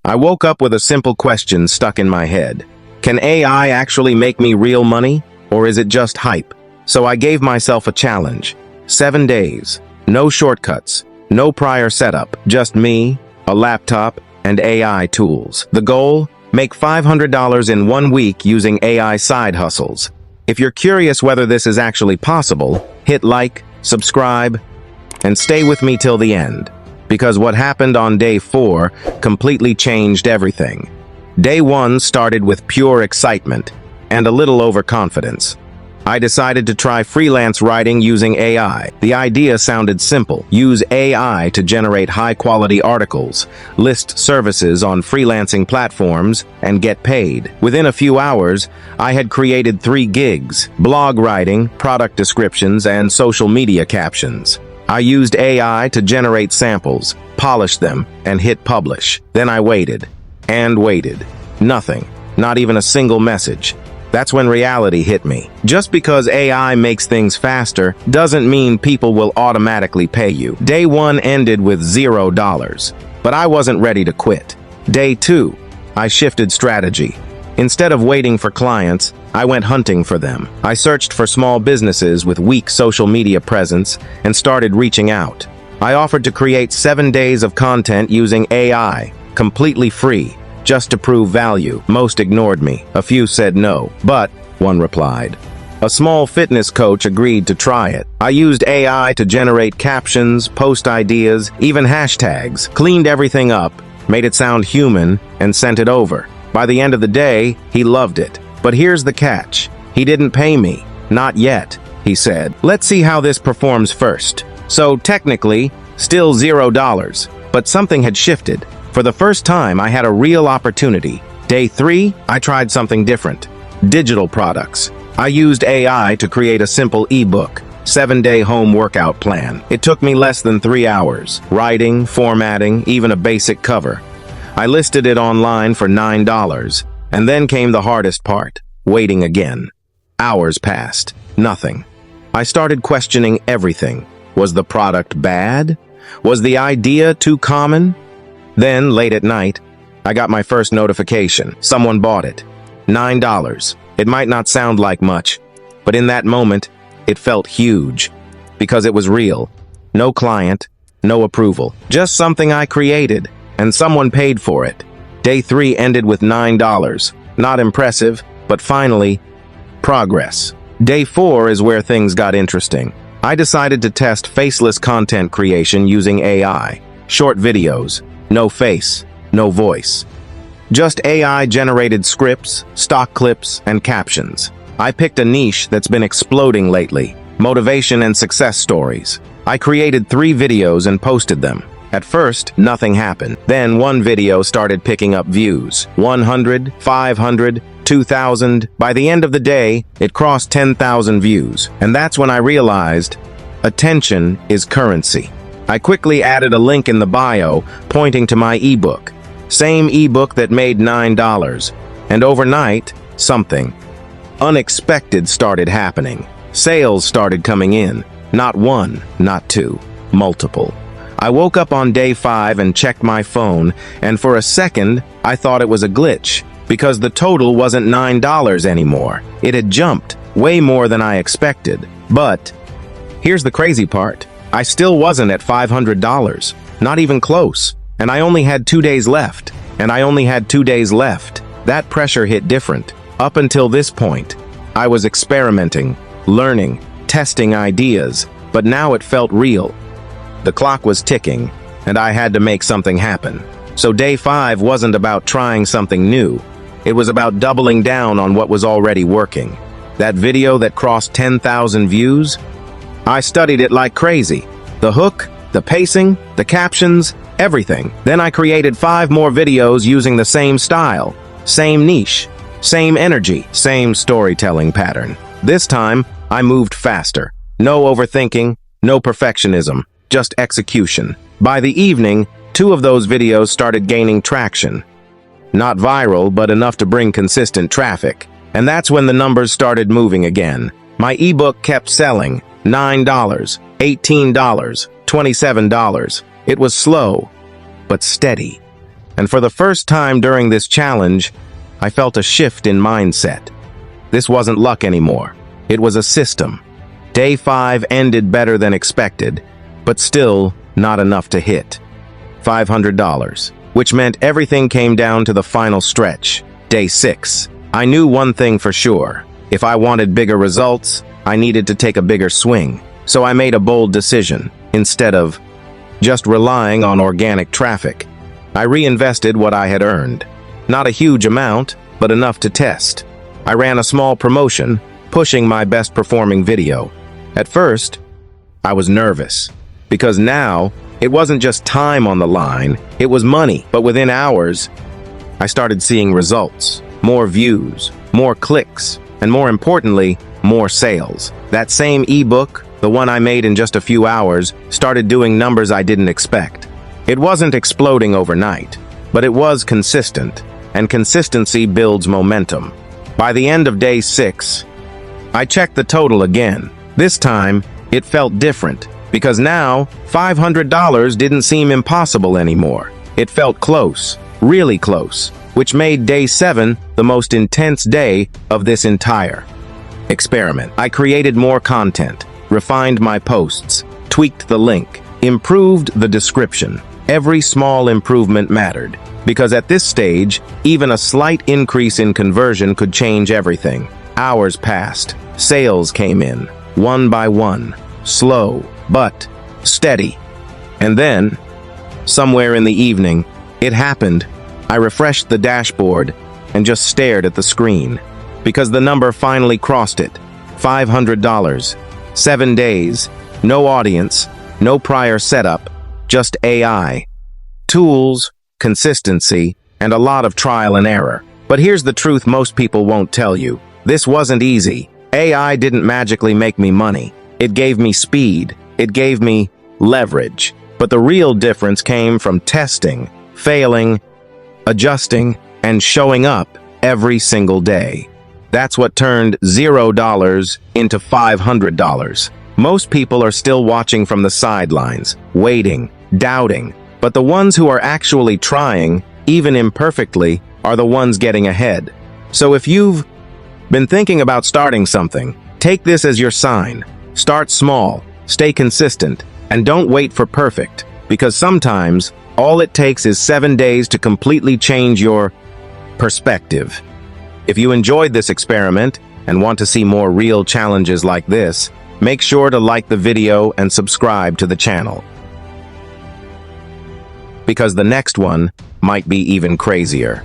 I woke up with a simple question stuck in my head. Can AI actually make me real money, or is it just hype? So I gave myself a challenge. 7 days, no shortcuts, no prior setup, just me, a laptop, and AI tools. The goal? Make $500 in 1 week using AI side hustles. If you're curious whether this is actually possible, hit like, subscribe, and stay with me till the end. Because what happened on day 4 completely changed everything. Day 1 started with pure excitement and a little overconfidence. I decided to try freelance writing using AI. The idea sounded simple. Use AI to generate high-quality articles, list services on freelancing platforms, and get paid. Within a few hours, I had created 3 gigs: blog writing, product descriptions, and social media captions. I used AI to generate samples, polish them, and hit publish. Then I waited. And waited. Nothing. Not even a single message. That's when reality hit me. Just because AI makes things faster doesn't mean people will automatically pay you. Day 1 ended with $0, but I wasn't ready to quit. Day 2, I shifted strategy. Instead of waiting for clients, I went hunting for them. I searched for small businesses with weak social media presence and started reaching out. I offered to create 7 days of content using AI, completely free, just to prove value. Most ignored me. A few said no, but one replied. A small fitness coach agreed to try it. I used AI to generate captions, post ideas, even hashtags, cleaned everything up, made it sound human, and sent it over. By the end of the day, he loved it. But here's the catch. He didn't pay me. Not yet, he said. Let's see how this performs first. So technically, still $0, but something had shifted. For the first time, I had a real opportunity. Day 3, I tried something different. Digital products. I used AI to create a simple ebook, 7-day home workout plan. It took me less than 3 hours. Writing, formatting, even a basic cover. I listed it online for $9. And then came the hardest part, waiting again. Hours passed. Nothing. I started questioning everything. Was the product bad? Was the idea too common? Then, late at night, I got my first notification. Someone bought it. $9. It might not sound like much, but in that moment, it felt huge. Because it was real. No client, no approval. Just something I created, and someone paid for it. Day 3 ended with $9. Not impressive, but finally, progress. Day 4 is where things got interesting. I decided to test faceless content creation using AI. Short videos. No face, no voice. Just AI-generated scripts, stock clips, and captions. I picked a niche that's been exploding lately, motivation and success stories. I created 3 videos and posted them. At first, nothing happened. Then one video started picking up views. 100, 500, 2,000. By the end of the day, it crossed 10,000 views. And that's when I realized, attention is currency. I quickly added a link in the bio pointing to my ebook. Same ebook that made $9. And overnight, something unexpected started happening. Sales started coming in. Not 1, not 2, multiple. I woke up on day 5 and checked my phone, and for a second, I thought it was a glitch, because the total wasn't $9 anymore. It had jumped, way more than I expected. But here's the crazy part. I still wasn't at $500, not even close, and I only had 2 days left, That pressure hit different. Up until this point, I was experimenting, learning, testing ideas, but now it felt real. The clock was ticking, and I had to make something happen. So day 5 wasn't about trying something new. It was about doubling down on what was already working. That video that crossed 10,000 views, I studied it like crazy. The hook, the pacing, the captions, everything. Then I created 5 more videos using the same style, same niche, same energy, same storytelling pattern. This time, I moved faster. No overthinking, no perfectionism, just execution. By the evening, 2 of those videos started gaining traction. Not viral, but enough to bring consistent traffic. And that's when the numbers started moving again. My ebook kept selling. $9, $18, $27. It was slow, but steady. And for the first time during this challenge, I felt a shift in mindset. This wasn't luck anymore. It was a system. Day 5 ended better than expected, but still not enough to hit $500, which meant everything came down to the final stretch, day 6. I knew one thing for sure. If I wanted bigger results, I needed to take a bigger swing. So I made a bold decision. Instead of just relying on organic traffic, I reinvested what I had earned. Not a huge amount, but enough to test. I ran a small promotion, pushing my best performing video. At first, I was nervous, because now it wasn't just time on the line, it was money. But within hours, I started seeing results. More views, more clicks, and more importantly, more sales. That same ebook, the one I made in just a few hours, started doing numbers I didn't expect. It wasn't exploding overnight, but it was consistent, and consistency builds momentum. By the end of day 6, I checked the total again. This time, it felt different, because now $500 didn't seem impossible anymore. It felt close, really close, which made day 7 the most intense day of this entire experiment. I created more content, refined my posts, tweaked the link, improved the description. Every small improvement mattered, because at this stage, even a slight increase in conversion could change everything. Hours passed. Sales came in, one by one, slow, but steady. And then, somewhere in the evening, it happened. I refreshed the dashboard and just stared at the screen, because the number finally crossed it. $500. 7 days. No audience. No prior setup. Just AI. Tools, consistency, and a lot of trial and error. But here's the truth most people won't tell you. This wasn't easy. AI didn't magically make me money. It gave me speed. It gave me leverage. But the real difference came from testing, failing, adjusting, and showing up every single day. That's what turned $0 into $500. Most people are still watching from the sidelines, waiting, doubting. But the ones who are actually trying, even imperfectly, are the ones getting ahead. So if you've been thinking about starting something, take this as your sign. Start small, stay consistent, and don't wait for perfect, because sometimes all it takes is 7 days to completely change your perspective. If you enjoyed this experiment and want to see more real challenges like this, make sure to like the video and subscribe to the channel, because the next one might be even crazier.